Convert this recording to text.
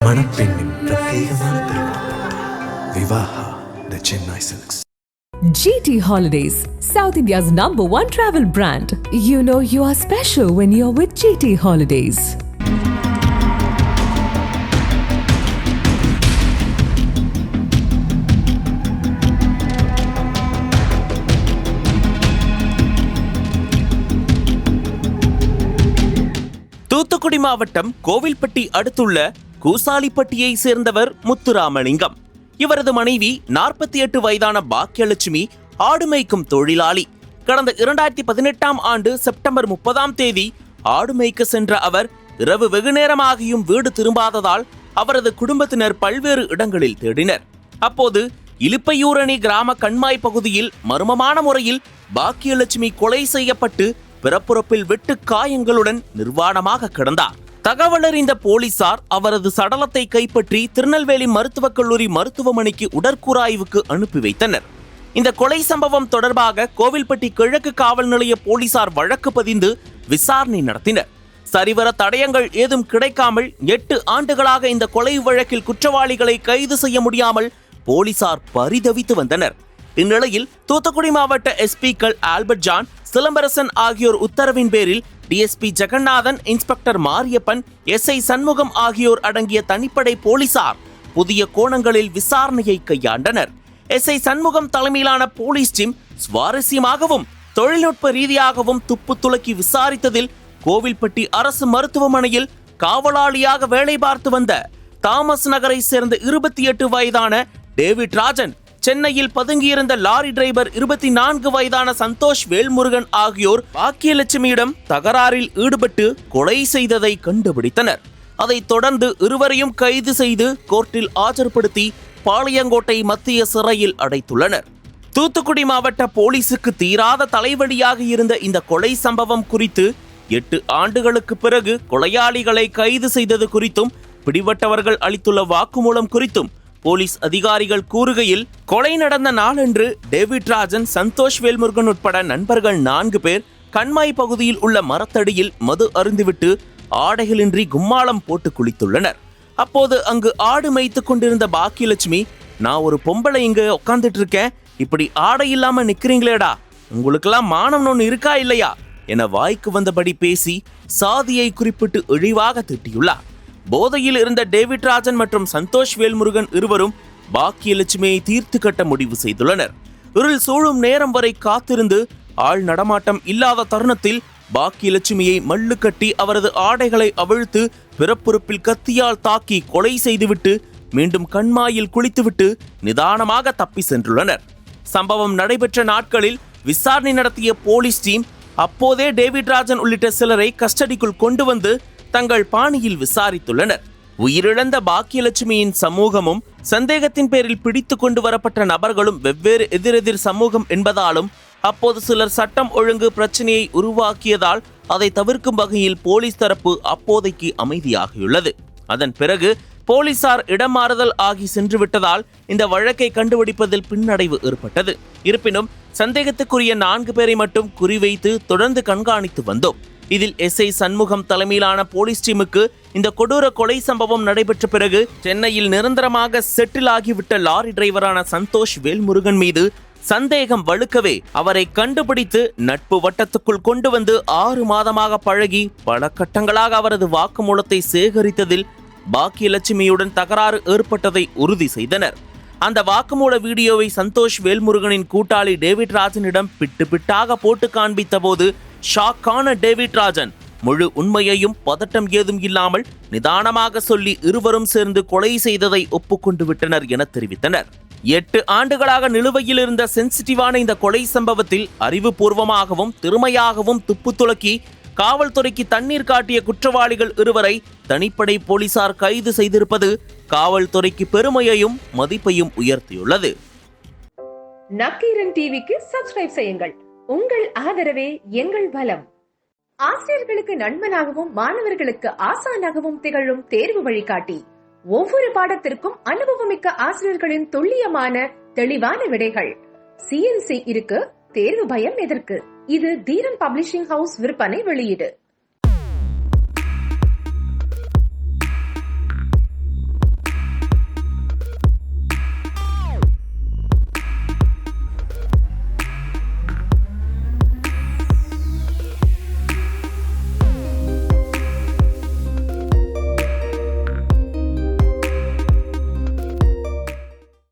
மணப்பெண்ணின் பிரத்யேகமான திருமணம் Vivaha the Chennai silks. GT Holidays, South India's #1 travel brand. You know you are special when you're with GT Holidays. Thoothukudi மாவட்டம் கோவில்பட்டி அடுத்துள்ள கூசாலிப்பட்டியை சேர்ந்தவர் முத்துராமலிங்கம். இவரது மனைவி 48 வயதான பாக்கியலட்சுமி ஆடு மேய்க்கும் தொழிலாளி. கடந்த 2018ஆம் ஆண்டு செப்டம்பர் 30ஆம் தேதி ஆடு மேய்க்க சென்ற அவர் இரவு வெகுநேரமாகியும் வீடு திரும்பாததால் அவரது குடும்பத்தினர் பல்வேறு இடங்களில் தேடினர். அப்போது இலுப்பையூரணி கிராம கண்மாய் பகுதியில் மர்மமான முறையில் பாக்கியலட்சுமி கொலை செய்யப்பட்டு பிறப்புறுப்பில் வெட்டு காயங்களுடன் நிர்வாணமாக கிடந்தார். தகவல் அறிந்த போலீசார் அவரது சடலத்தை கைப்பற்றி திருநெல்வேலி மருத்துவக் கல்லூரி மருத்துவமனைக்கு உடற்கூறாய்வுக்கு அனுப்பி வைத்தனர். இந்த கொலை சம்பவம் தொடர்பாக கோவில்பட்டி கிழக்கு காவல் நிலைய போலீசார் வழக்கு பதிந்து விசாரணை நடத்தினர். சரிவர தடயங்கள் ஏதும் கிடைக்காமல் 8 ஆண்டுகளாக இந்த கொலை வழக்கில் குற்றவாளிகளை கைது செய்ய முடியாமல் போலீசார் பரிதவித்து வந்தனர். இந்நிலையில் தூத்துக்குடி மாவட்ட எஸ்பிக்கள் ஆல்பர்ட் ஜான், சிலம்பரசன் ஆகியோர் உத்தரவின் பேரில் DSP Jeganathan, inspector Mariyappan, SI Shanmugam ஆகியோர் அடங்கிய தனிப்படை போலீசார் புதிய கோணங்களில் விசாரணையை கையாண்டனர். எஸ்ஐ சண்முகம் தலைமையிலான போலீஸ் டீம் சுவாரஸ்யமாகவும் தொழில்நுட்ப ரீதியாகவும் துப்பு துலக்கி விசாரித்ததில் கோவில்பட்டி அரசு மருத்துவமனையில் காவலாளியாக வேலை பார்த்து வந்த தாமஸ் நகரை சேர்ந்த 28 வயதான டேவிட் ராஜன், சென்னையில் பதுங்கியிருந்த லாரி டிரைவர் 24 வயதான சந்தோஷ் வேல்முருகன் ஆகியோர் பாக்கியலட்சுமியிடம் தகராறில் ஈடுபட்டு கொலை செய்ததை கண்டுபிடித்தனர். அதைத் தொடர்ந்து இருவரையும் கைது செய்து கோர்ட்டில் ஆஜர்படுத்தி பாளையங்கோட்டை மத்திய சிறையில் அடைத்துள்ளனர். தூத்துக்குடி மாவட்ட போலீசுக்கு தீராத தலைவலியாக இருந்த இந்த கொலை சம்பவம் குறித்து 8 ஆண்டுகளுக்கு பிறகு கொலையாளிகளை கைது செய்தது குறித்தும் பிடிபட்டவர்கள் அளித்துள்ள வாக்குமூலம் குறித்தும் போலீஸ் அதிகாரிகள் கூறுகையில், கொலை நடந்த நாளன்று டேவிட் ராஜன், சந்தோஷ் வேல்முருகன் உட்பட நண்பர்கள் 4 பேர் கண்மாய் பகுதியில் உள்ள மரத்தடியில் மது அருந்துவிட்டு ஆடைகளின்றி கும்மாளம் போட்டு குளித்துள்ளனர். அப்போது அங்கு ஆடு மேய்த்து கொண்டிருந்த பாக்கியலட்சுமி, நான் ஒரு பொம்பளை இங்க உட்காந்துட்டு இருக்கேன், இப்படி ஆடை இல்லாம நிக்கிறீங்களேடா, உங்களுக்கெல்லாம் மானம் ஒன்று இருக்கா இல்லையா என வாய்க்கு வந்தபடி பேசி சாதியை குறிப்பிட்டு இழிவாக திட்டியுள்ளார். போதையில் இருந்த டேவிட் ராஜன் மற்றும் சந்தோஷ் வேல்முருகன் இருவரும் பாக்கியலட்சுமியை தீர்த்து கட்ட முடிவு செய்துள்ளனர். இருள் சூழும் நேரம் வரை காத்திருந்து ஆள் நடமாட்டம் இல்லாத தருணத்தில் பாக்கியலட்சுமியை மல்லு கட்டி அவரது ஆடைகளை அவிழ்த்து பிறப்புறுப்பில் கத்தியால் தாக்கி கொலை செய்துவிட்டு மீண்டும் கண்மாயில் குளித்துவிட்டு நிதானமாக தப்பி சென்றுள்ளனர். சம்பவம் நடைபெற்ற நாட்களில் விசாரணை நடத்திய போலீஸ் டீம் அப்போதே டேவிட் ராஜன் உள்ளிட்ட சிலரை கஸ்டடிக்குள் கொண்டு வந்து தங்கள் பாணியில் விசாரித்துள்ளனர். உயிரிழந்த பாக்கியலட்சுமியின் சமூகமும் சந்தேகத்தின் பேரில் பிடித்து கொண்டு வரப்பட்ட நபர்களும் வெவ்வேறு எதிரெதிர் சமூகம் என்பதாலும் அப்போது சிலர் சட்டம் ஒழுங்கு பிரச்சனையை உருவாக்கியதால் அதை தவிர்க்கும் வகையில் போலீஸ் தரப்பு அப்போதைக்கு அமைதியாகியுள்ளது. அதன் பிறகு போலீசார் இடமாறுதல் ஆகி சென்றுவிட்டதால் இந்த வழக்கை கண்டுபிடிப்பதில் பின்னடைவு ஏற்பட்டது. இருப்பினும் சந்தேகத்துக்குரிய 4 பேரை மட்டும் குறிவைத்து தொடர்ந்து கண்காணித்து வந்தோம். இதில் எஸ்ஐ சண்முகம் தலைமையிலான போலீஸ் டீமுக்கு இந்த கொடூர கொலை சம்பவம் நடைபெற்ற பிறகு சென்னையில் நிரந்தரமாக செட்டில் ஆகிவிட்ட லாரி டிரைவரான சந்தோஷ் வேல்முருகன் மீது சந்தேகம் வலுக்கவே அவரை கண்டுபிடித்து நட்பு வட்டத்துக்குள் கொண்டு வந்து 6 மாதமாக பழகி பல கட்டங்களாக அவரது வாக்குமூலத்தை சேகரித்ததில் பாக்கியலட்சுமியுடன் தகராறு ஏற்பட்டதை உறுதி செய்தனர். அந்த வாக்குமூல வீடியோவை சந்தோஷ் வேல்முருகனின் கூட்டாளி டேவிட் ராஜனிடம் பிட்டு பிட்டாக போட்டு காண்பித்த போது ஷாக்கான டேவிட் ராஜன் முழு உண்மையையும் பதட்டம் ஏதும் இல்லாமல் நிதானமாக சொல்லி இருவரும் சேர்ந்து கொலை செய்ததை ஒப்புக்கொண்டு விட்டனர் என தெரிவித்தனர். 8 ஆண்டுகளாக நிலுவையில் இருந்த சென்சிட்டிவான இந்த கொலை சம்பவத்தில் அறிவுபூர்வமாகவும் திறமையாகவும் துப்பு துலக்கி காவல்துறைக்கு தண்ணீர் காட்டிய குற்றவாளிகள் இருவரை தனிப்படை போலீசார் கைது செய்திருப்பது காவல்துறைக்கு பெருமையையும் மதிப்பையும் உயர்த்தியுள்ளது. நக்கீரன் டிவிக்கு சப்ஸ்கிரைப் செய்யுங்கள். உங்கள் ஆதரவே எங்கள் பலம். ஆசிரியர்களுக்கு நண்பனாகவும் மாணவர்களுக்கு ஆசானாகவும் திகழும் தேர்வு வழிகாட்டி. ஒவ்வொரு பாடத்திற்கும் அனுபவமிக்க ஆசிரியர்களின் துல்லியமான தெளிவான விடைகள். CNC இருக்கு, தேர்வு பயம் எதற்கு? இது தீரன் பப்ளிஷிங் ஹவுஸ் விற்பனை வெளியீடு.